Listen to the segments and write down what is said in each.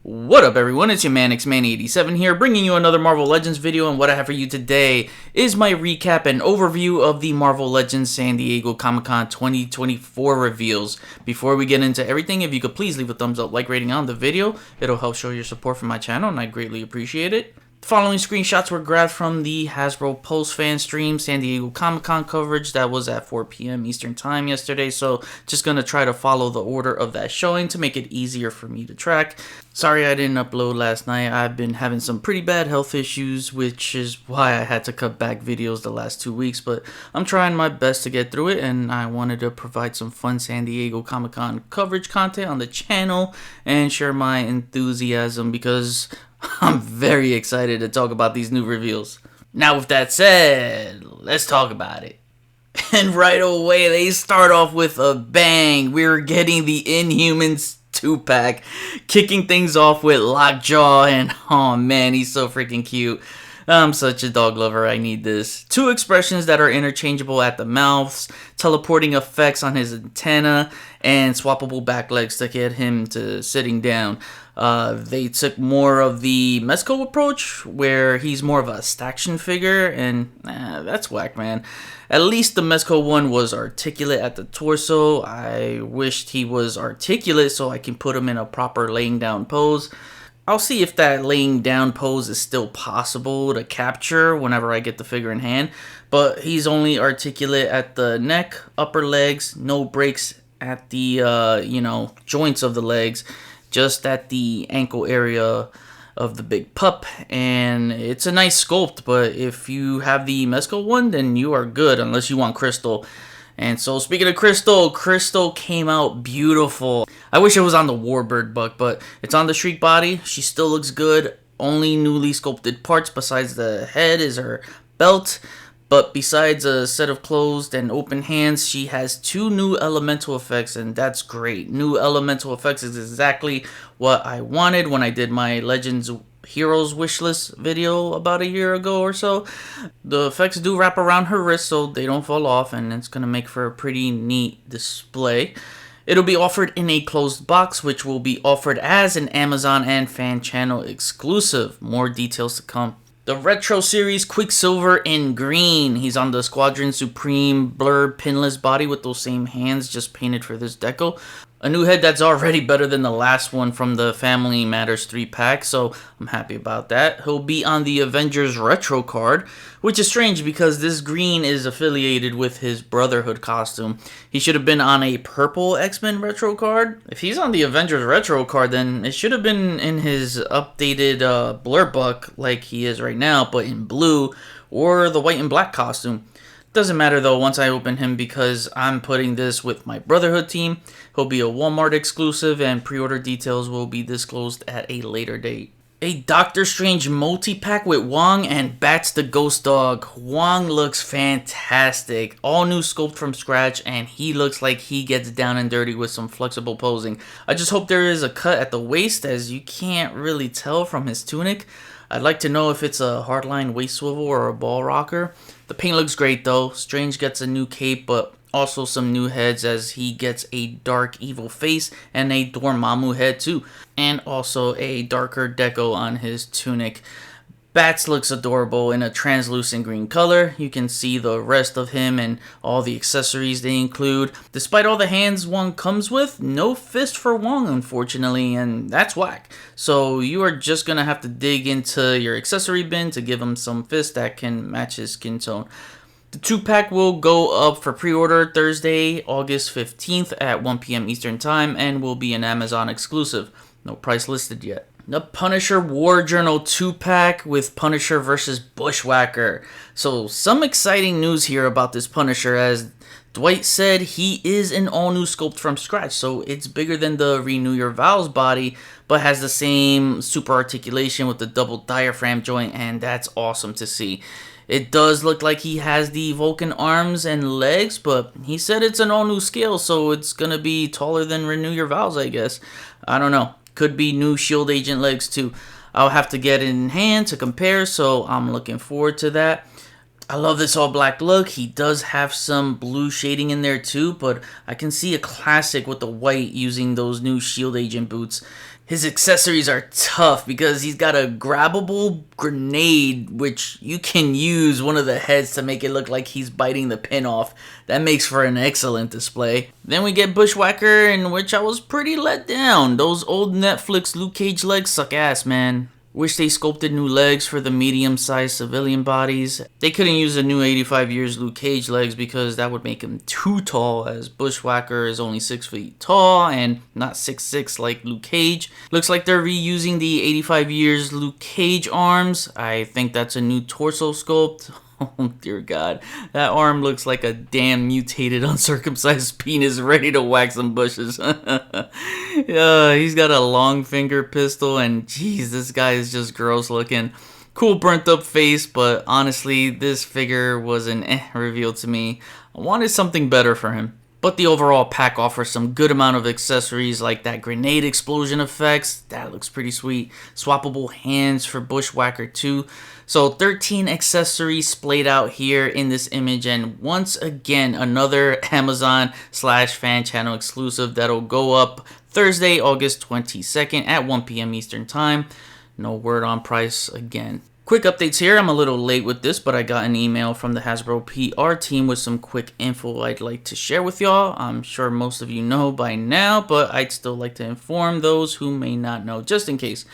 What up everyone, it's your man XMan87 here, bringing you another Marvel Legends video, and what I have for you today is my recap and overview of the Marvel Legends San Diego Comic-Con 2024 reveals. Before we get into everything, if you could please leave a thumbs up, like rating on the video, it'll help show your support for my channel and I greatly appreciate it. The following screenshots were grabbed from the Hasbro Pulse fan stream San Diego Comic-Con coverage that was at 4 p.m. Eastern Time yesterday, so just gonna try to follow the order of that showing to make it easier for me to track. Sorry I didn't upload last night. I've been having some pretty bad health issues, which is why I had to cut back videos the last 2 weeks, but I'm trying my best to get through it, and I wanted to provide some fun San Diego Comic-Con coverage content on the channel and share my enthusiasm because I'm very excited to talk about these new reveals. Now with that said, let's talk about it. And right away, they start off with a bang. We're getting the Inhumans 2-pack, kicking things off with Lockjaw, and oh man, he's so freaking cute. I'm such a dog lover, I need this. 2 expressions that are interchangeable at the mouths, teleporting effects on his antenna, and swappable back legs to get him to sitting down. They took more of the Mezco approach, where he's more of a staction figure, and that's whack, man. At least the Mezco one was articulate at the torso. I wished he was articulate so I can put him in a proper laying down pose. I'll see if that laying down pose is still possible to capture whenever I get the figure in hand, but he's only articulate at the neck, upper legs, no breaks at the, joints of the legs, just at the ankle area of the big pup, and it's a nice sculpt, but if you have the Mezco one, then you are good, unless you want Crystal. And so, speaking of Crystal, Crystal came out beautiful. I wish it was on the Warbird buck, but it's on the Shriek body. She still looks good. Only newly sculpted parts besides the head is her belt. But besides a set of closed and open hands, she has 2 new elemental effects, and that's great. New elemental effects is exactly what I wanted when I did my Legends Heroes wishlist video about a year ago or so. The effects do wrap around her wrist so they don't fall off, and it's going to make for a pretty neat display. It'll be offered in a closed box, which will be offered as an Amazon and fan channel exclusive. More details to come. The Retro Series Quicksilver in green. He's on the Squadron Supreme blurred pinless body with those same hands just painted for this deco. A new head that's already better than the last one from the Family Matters 3-pack, so I'm happy about that. He'll be on the Avengers Retro card, which is strange because this green is affiliated with his Brotherhood costume. He should have been on a purple X-Men Retro card. If he's on the Avengers Retro card, then it should have been in his updated Blur Buck like he is right now, but in blue, or the white and black costume. Doesn't matter though once I open him because I'm putting this with my Brotherhood team. He'll be a Walmart exclusive and pre-order details will be disclosed at a later date. A Doctor Strange multi-pack with Wong and Bats the Ghost Dog. Wong looks fantastic. All new sculpt from scratch, and he looks like he gets down and dirty with some flexible posing. I just hope there is a cut at the waist, as you can't really tell from his tunic. I'd like to know if it's a hardline waist swivel or a ball rocker. The paint looks great though. Strange gets a new cape, but also some new heads as he gets a dark evil face and a Dormammu head too. And also a darker deco on his tunic. Bats looks adorable in a translucent green color. You can see the rest of him and all the accessories they include. Despite all the hands Wong comes with, no fist for Wong unfortunately, and that's whack. So you are just gonna have to dig into your accessory bin to give him some fist that can match his skin tone. The 2-pack will go up for pre-order Thursday, August 15th at 1 p.m. Eastern Time and will be an Amazon exclusive. No price listed yet. The Punisher War Journal 2-pack with Punisher vs. Bushwhacker. So some exciting news here about this Punisher, as Dwight said he is an all-new sculpt from scratch. So it's bigger than the Renew Your Vows body, but has the same super articulation with the double diaphragm joint, and that's awesome to see. It does look like he has the Vulcan arms and legs, but he said it's an all-new scale, so it's gonna be taller than Renew Your Vows, I guess. I don't know. Could be new Shield Agent legs too. I'll have to get it in hand to compare, so I'm looking forward to that. I love this all black look. He does have some blue shading in there too, but I can see a classic with the white using those new Shield Agent boots. His accessories are tough because he's got a grabbable grenade, which you can use one of the heads to make it look like he's biting the pin off. That makes for an excellent display. Then we get Bushwhacker, in which I was pretty let down. Those old Netflix Luke Cage legs suck ass, man. Wish they sculpted new legs for the medium-sized civilian bodies. They couldn't use the new 85 years Luke Cage legs because that would make him too tall, as Bushwhacker is only 6 feet tall and not 6'6" like Luke Cage. Looks like they're reusing the 85 years Luke Cage arms. I think that's a new torso sculpt. Oh dear God, that arm looks like a damn mutated uncircumcised penis ready to whack some bushes. He's got a long finger pistol and geez, this guy is just gross looking. Cool burnt up face, but honestly, this figure was an reveal to me. I wanted something better for him. But the overall pack offers some good amount of accessories like that grenade explosion effects. That looks pretty sweet. Swappable hands for Bushwhacker too. So 13 accessories splayed out here in this image, and once again another Amazon / fan channel exclusive that'll go up Thursday, August 22nd at 1 p.m. Eastern time. No word on price again. Quick updates here. I'm a little late with this, but I got an email from the Hasbro PR team with some quick info I'd like to share with y'all. I'm sure most of you know by now, but I'd still like to inform those who may not know, just in case.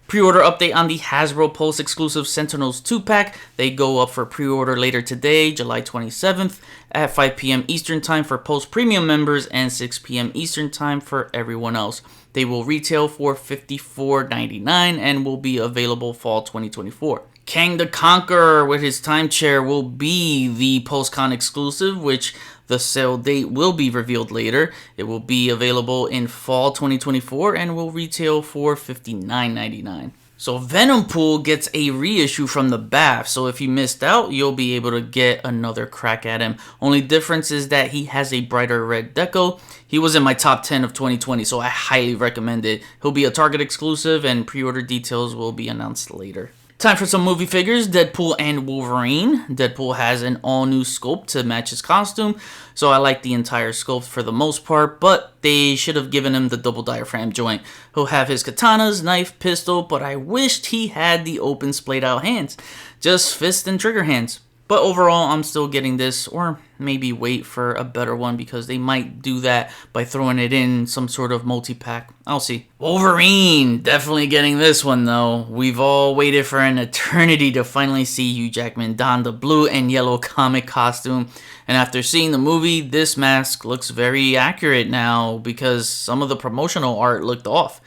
Pre-order update on the Hasbro Pulse exclusive Sentinels 2-pack. They go up for pre-order later today, July 27th at 5 p.m. Eastern time for Pulse Premium members and 6 p.m. Eastern time for everyone else. They will retail for $54.99 and will be available fall 2024. Kang the Conqueror with his time chair will be the PulseCon exclusive, which the sale date will be revealed later. It will be available in fall 2024 and will retail for $59.99. So Venompool gets a reissue from the BAF, so if you missed out, you'll be able to get another crack at him. Only difference is that he has a brighter red deco. He was in my top 10 of 2020, so I highly recommend it. He'll be a Target exclusive and pre-order details will be announced later. Time for some movie figures, Deadpool and Wolverine. Deadpool has an all-new sculpt to match his costume, so I like the entire sculpt for the most part, but they should have given him the double diaphragm joint. He'll have his katanas, knife, pistol, but I wished he had the open splayed out hands. Just fist and trigger hands. But overall, I'm still getting this, or maybe wait for a better one because they might do that by throwing it in some sort of multi-pack. I'll see. Wolverine! Definitely getting this one though. We've all waited for an eternity to finally see Hugh Jackman don the blue and yellow comic costume. And after seeing the movie, this mask looks very accurate now because some of the promotional art looked off.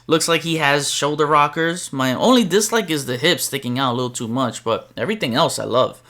Looks like he has shoulder rockers. My only dislike is the hips sticking out a little too much, but everything else I love.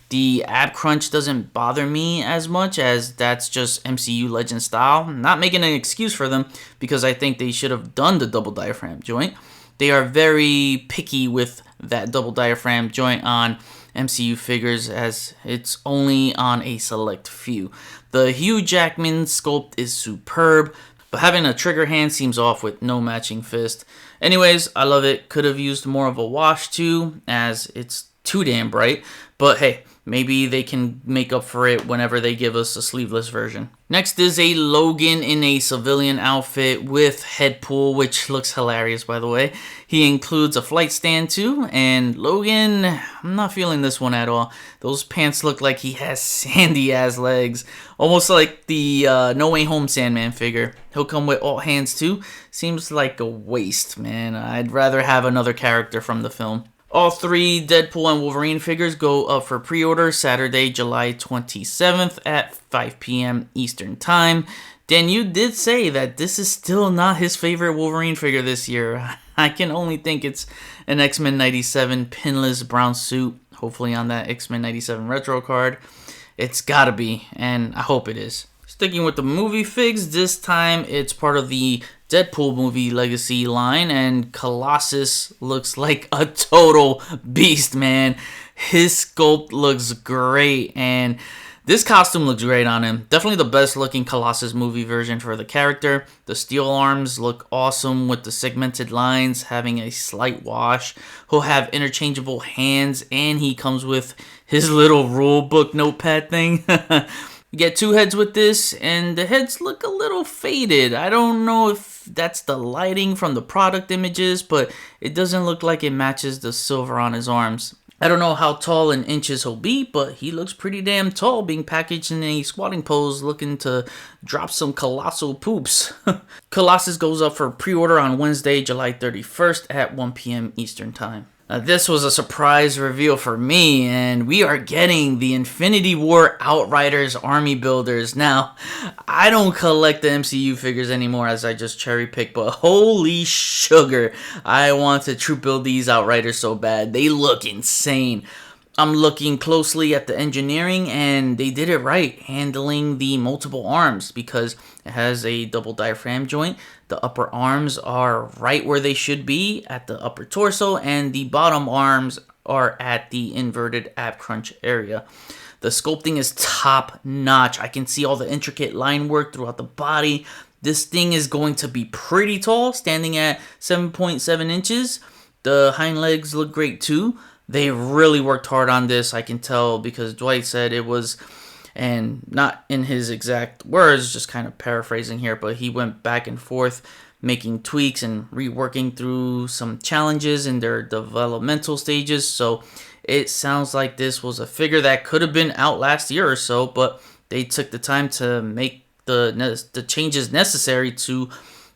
The ab crunch doesn't bother me as much as that's just MCU Legend style. I'm not making an excuse for them because I think they should have done the double diaphragm joint. They are very picky with that double diaphragm joint on MCU figures as it's only on a select few. The Hugh Jackman sculpt is superb, but having a trigger hand seems off with no matching fist. Anyways, I love it. Could have used more of a wash too, as it's too damn bright. But hey, maybe they can make up for it whenever they give us a sleeveless version. Next is a Logan in a civilian outfit with head pull, which looks hilarious by the way. He includes a flight stand too, and Logan, I'm not feeling this one at all. Those pants look like he has sandy ass legs, almost like the No Way Home Sandman figure. He'll come with all hands too. Seems like a waste, man. I'd rather have another character from the film. All three Deadpool and Wolverine figures go up for pre-order Saturday, July 27th at 5 p.m. Eastern Time. Dan, you did say that this is still not his favorite Wolverine figure this year. I can only think it's an X-Men 97 pinless brown suit, hopefully on that X-Men 97 retro card. It's gotta be, and I hope it is. Sticking with the movie figs, this time it's part of the Deadpool movie legacy line, and Colossus looks like a total beast, man. His sculpt looks great, and This costume looks great on him. Definitely the best looking Colossus movie version for the character. The steel arms look awesome with the segmented lines having a slight wash. He'll have interchangeable hands, and he comes with his little rule book notepad thing. You get 2 heads with this, and the heads look a little faded. I don't know if that's the lighting from the product images, but it doesn't look like it matches the silver on his arms. I don't know how tall in inches he'll be, but he looks pretty damn tall being packaged in a squatting pose looking to drop some colossal poops. Colossus goes up for pre-order on Wednesday, July 31st at 1 p.m. Eastern Time. This was a surprise reveal for me, and we are getting the Infinity War Outriders Army Builders. Now, I don't collect the MCU figures anymore as I just cherry pick, but holy sugar, I want to troop build these Outriders so bad. They look insane. I'm looking closely at the engineering, and they did it right, handling the multiple arms because it has a double diaphragm joint. The upper arms are right where they should be at the upper torso, and the bottom arms are at the inverted ab crunch area. The sculpting is top notch. I can see all the intricate line work throughout the body. This thing is going to be pretty tall, standing at 7.7 inches. The hind legs look great too. They really worked hard on this, I can tell, because Dwight said it was, and not in his exact words, just kind of paraphrasing here, but he went back and forth making tweaks and reworking through some challenges in their developmental stages. So it sounds like this was a figure that could have been out last year or so, but they took the time to make the changes necessary to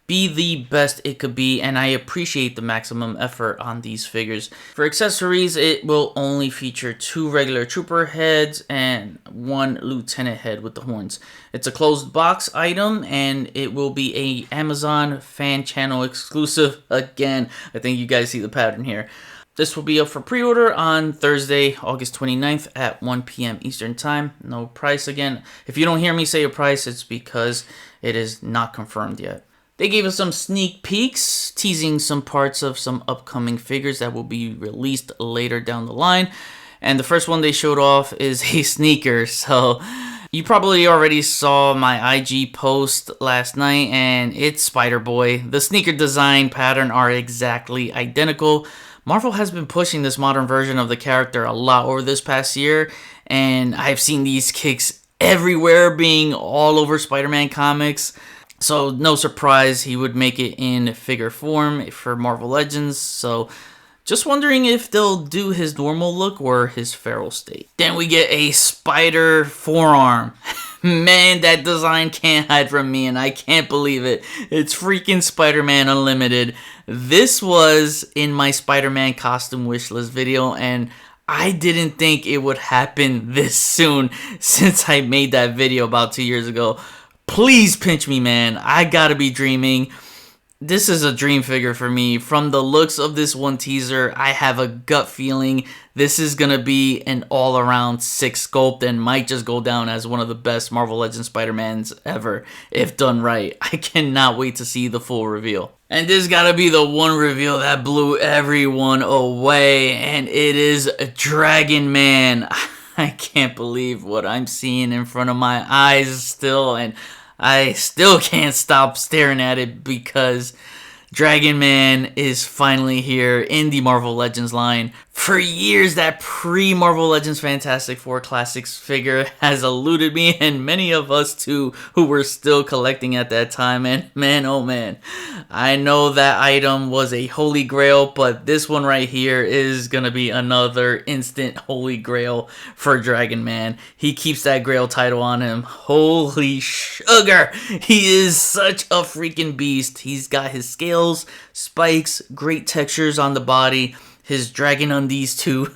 be the best it could be, and I appreciate the maximum effort on these figures. For accessories, it will only feature 2 regular trooper heads and 1 lieutenant head with the horns. It's a closed box item, and it will be a Amazon fan channel exclusive. Again, I think you guys see the pattern here. This will be up for pre-order on Thursday, August 29th at 1 p.m. Eastern Time. No price again. If you don't hear me say a price, it's because it is not confirmed yet. They gave us some sneak peeks, teasing some parts of some upcoming figures that will be released later down the line. And the first one they showed off is a sneaker. So you probably already saw my IG post last night, and it's Spider-Boy. The sneaker design pattern are exactly identical. Marvel has been pushing this modern version of the character a lot over this past year, and I've seen these kicks everywhere, being all over Spider-Man comics. So no surprise he would make it in figure form for Marvel Legends. So just wondering if they'll do his normal look or his feral state. Then we get a spider forearm. Man, that design can't hide from me, and I can't believe it. It's freaking SpiderMan Unlimited. This was in my Spider-Man costume wishlist video, and I didn't think it would happen this soon since I made that video about 2 years ago. Please pinch me, man. I gotta be dreaming. This is a dream figure for me. From the looks of this one teaser, I have a gut feeling this is gonna be an all-around sick sculpt and might just go down as one of the best Marvel Legends Spider-Mans ever, if done right. I cannot wait to see the full reveal. And this gotta be the one reveal that blew everyone away, and it is Dragon Man. I can't believe what I'm seeing in front of my eyes still, and I still can't stop staring at it because Dragon Man is finally here in the Marvel Legends line. For years, that pre-Marvel Legends Fantastic Four Classics figure has eluded me, and many of us too who were still collecting at that time. And man, oh man, I know that item was a holy grail, but this one right here is gonna be another instant holy grail for Dragon Man. He keeps that grail title on him. Holy sugar! He is such a freaking beast. He's got his scales, spikes, great textures on the body. His dragon undies too.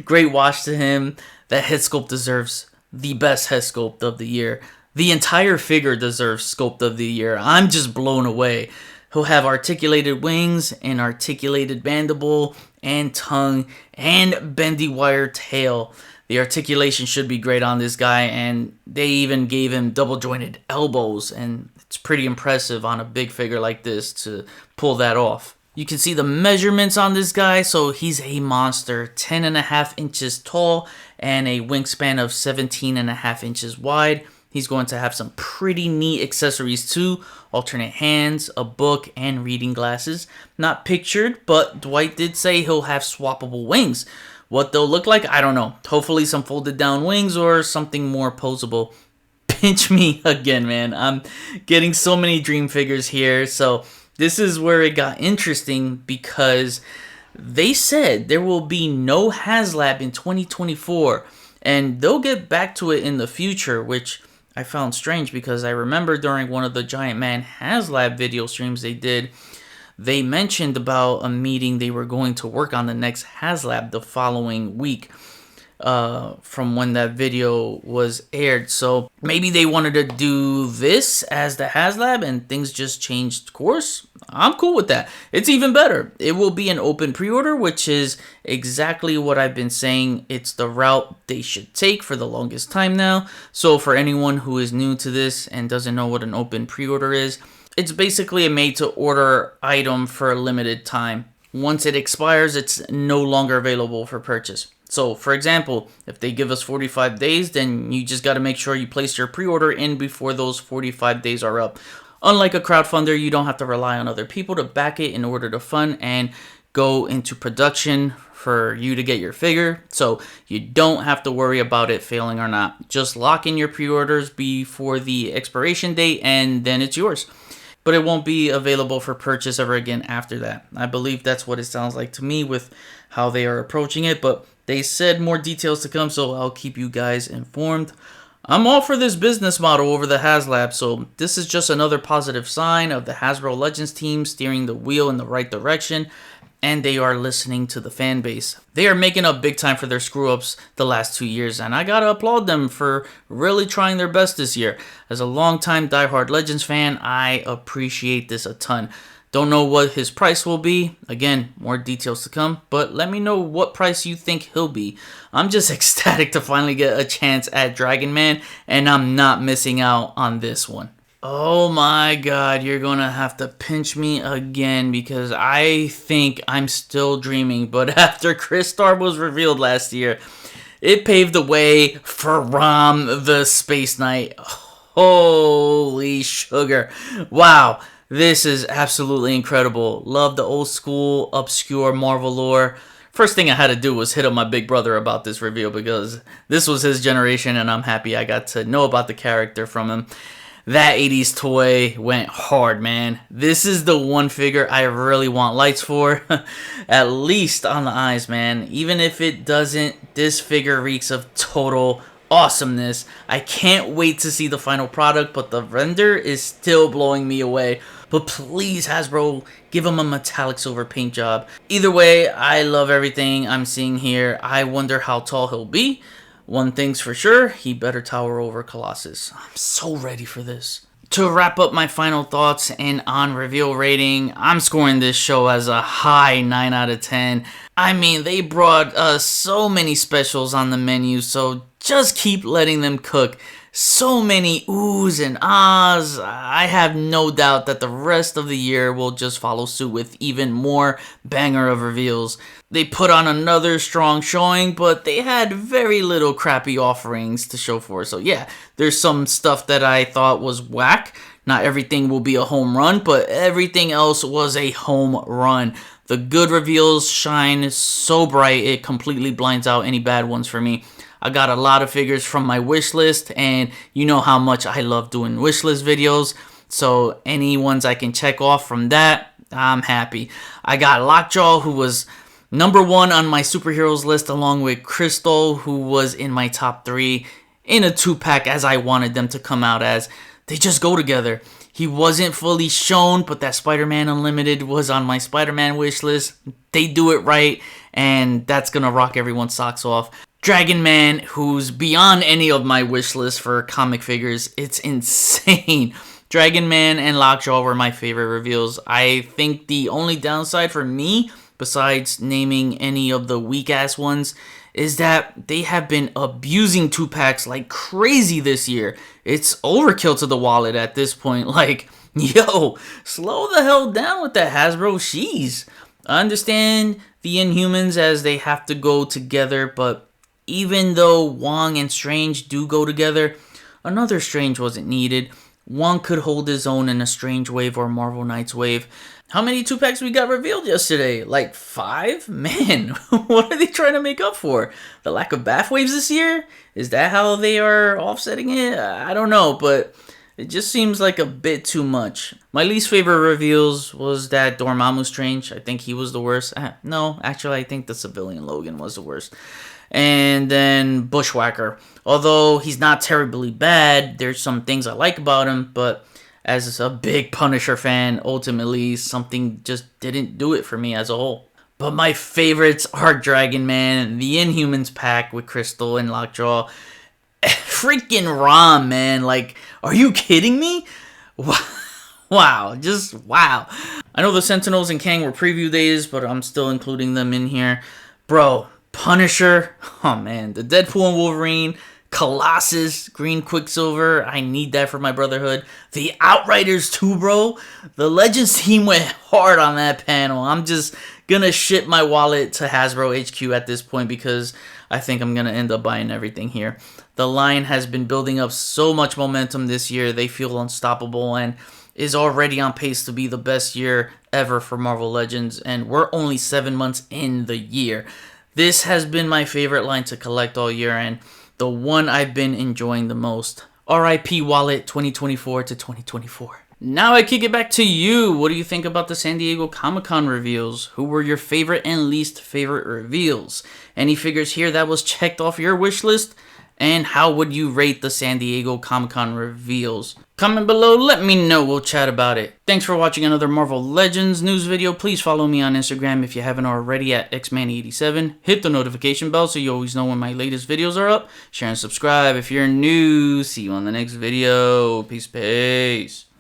Great wash to him. That head sculpt deserves the best head sculpt of the year. The entire figure deserves sculpt of the year. I'm just blown away. He'll have articulated wings, an articulated mandible and tongue, and bendy wire tail. The articulation should be great on this guy, and they even gave him double jointed elbows, and it's pretty impressive on a big figure like this to pull that off. You can see the measurements on this guy. So he's a monster, 10.5 inches tall and a wingspan of 17.5 inches wide. He's going to have some pretty neat accessories too. Alternate hands, a book, and reading glasses. Not pictured, but Dwight did say he'll have swappable wings. What they'll look like, I don't know. Hopefully some folded down wings or something more posable. Pinch me again, man. I'm getting so many dream figures here. So this is where it got interesting because they said there will be no HasLab in 2024. And they'll get back to it in the future, which I found strange because I remember during one of the Giant Man HasLab video streams they did, they mentioned about a meeting they were going to work on the next HasLab the following week from when that video was aired. So maybe they wanted to do this as the HasLab and things just changed course. I'm cool with that. It's even better. It will be an open pre-order, which is exactly what I've been saying. It's the route they should take for the longest time now. So for anyone who is new to this and doesn't know what an open pre-order is, it's basically a made-to-order item for a limited time. Once it expires, it's no longer available for purchase. So, for example, if they give us 45 days, then you just got to make sure you place your pre-order in before those 45 days are up. Unlike a crowdfunder, you don't have to rely on other people to back it in order to fund and go into production for you to get your figure. So you don't have to worry about it failing or not. Just lock in your pre-orders before the expiration date and then it's yours. But it won't be available for purchase ever again after that. I believe that's what it sounds like to me with how they are approaching it. But they said more details to come, so I'll keep you guys informed. I'm all for this business model over the HasLab, so this is just another positive sign of the Hasbro Legends team steering the wheel in the right direction, and they are listening to the fan base. They are making up big time for their screw-ups the last 2 years, and I gotta applaud them for really trying their best this year. As a longtime diehard Legends fan, I appreciate this a ton. Don't know what his price will be. Again, more details to come, but let me know what price you think he'll be. I'm just ecstatic to finally get a chance at Dragon Man, and I'm not missing out on this one. Oh my god, you're gonna have to pinch me again because I think I'm still dreaming, but after Crystar was revealed last year, it paved the way for Rom the Space Knight. Holy sugar. Wow. This is absolutely incredible. Love the old school, obscure Marvel lore. First thing I had to do was hit up my big brother about this reveal because this was his generation and I'm happy I got to know about the character from him. That 80s toy went hard, man. This is the one figure I really want lights for. At least on the eyes, man. Even if it doesn't, this figure reeks of total awesomeness. I can't wait to see the final product, but the render is still blowing me away. But please, Hasbro, give him a metallic silver paint job. Either way, I love everything I'm seeing here. I wonder how tall he'll be. One thing's for sure, he better tower over Colossus. I'm so ready for this. To wrap up my final thoughts and on reveal rating, I'm scoring this show as a high 9 out of 10. I mean, they brought us so many specials on the menu, so just keep letting them cook. So many oohs and ahs. I have no doubt that the rest of the year will just follow suit with even more banger of reveals. They put on another strong showing, but they had very little crappy offerings to show for. So yeah, there's some stuff that I thought was whack. Not everything will be a home run, but everything else was a home run. The good reveals shine so bright, it completely blinds out any bad ones for me. I got a lot of figures from my wish list, and you know how much I love doing wish list videos. So any ones I can check off from that, I'm happy. I got Lockjaw, who was number 1 on my superheroes list, along with Crystal, who was in my top 3 in a 2-pack as I wanted them to come out as. They just go together. He wasn't fully shown, but that SpiderMan Unlimited was on my Spider-Man wish list. They do it right, and that's going to rock everyone's socks off. Dragon Man, who's beyond any of my wish list for comic figures. It's insane. Dragon Man and Lockjaw were my favorite reveals. I think the only downside for me, besides naming any of the weak-ass ones, is that they have been abusing 2-packs like crazy this year. It's overkill to the wallet at this point. Like, Yo, slow the hell down with that, Hasbro. Jeez. I understand the Inhumans as they have to go together, but even though Wong and Strange do go together, another Strange wasn't needed. Wong could hold his own in a Strange wave or Marvel Knights wave. How many 2-packs we got revealed yesterday? Like 5? Man, what are they trying to make up for? The lack of bath waves this year? Is that how they are offsetting it? I don't know, but it just seems like a bit too much. My least favorite reveals was that Dormammu Strange. I think he was the worst. No, actually, I think the civilian Logan was the worst. And then Bushwhacker. Although he's not terribly bad, there's some things I like about him, but as a big Punisher fan, ultimately something just didn't do it for me as a whole. But my favorites are Dragon Man, the Inhumans pack with Crystal and Lockjaw. Freaking Rom, man. Like, are you kidding me? Wow, just wow. I know the Sentinels and Kang were preview days, but I'm still including them in here. Bro, Punisher. Oh, man. The Deadpool and Wolverine. Colossus, Green Quicksilver. I need that for my Brotherhood. The Outriders too, bro. The Legends team went hard on that panel. I'm just gonna ship my wallet to Hasbro HQ at this point because I think I'm gonna end up buying everything here. The line has been building up so much momentum this year. They feel unstoppable and is already on pace to be the best year ever for Marvel Legends, and we're only 7 months in the year. This has been my favorite line to collect all year, and the one I've been enjoying the most. RIP Wallet 2024 to 2024. Now I kick it back to you. What do you think about the San Diego Comic-Con reveals? Who were your favorite and least favorite reveals? Any figures here that was checked off your wish list? And how would you rate the San Diego Comic-Con reveals? Comment below, let me know, we'll chat about it. Thanks for watching another Marvel Legends news video. Please follow me on Instagram if you haven't already at xman87. Hit the notification bell so you always know when my latest videos are up. Share and subscribe if you're new. See you on the next video. Peace.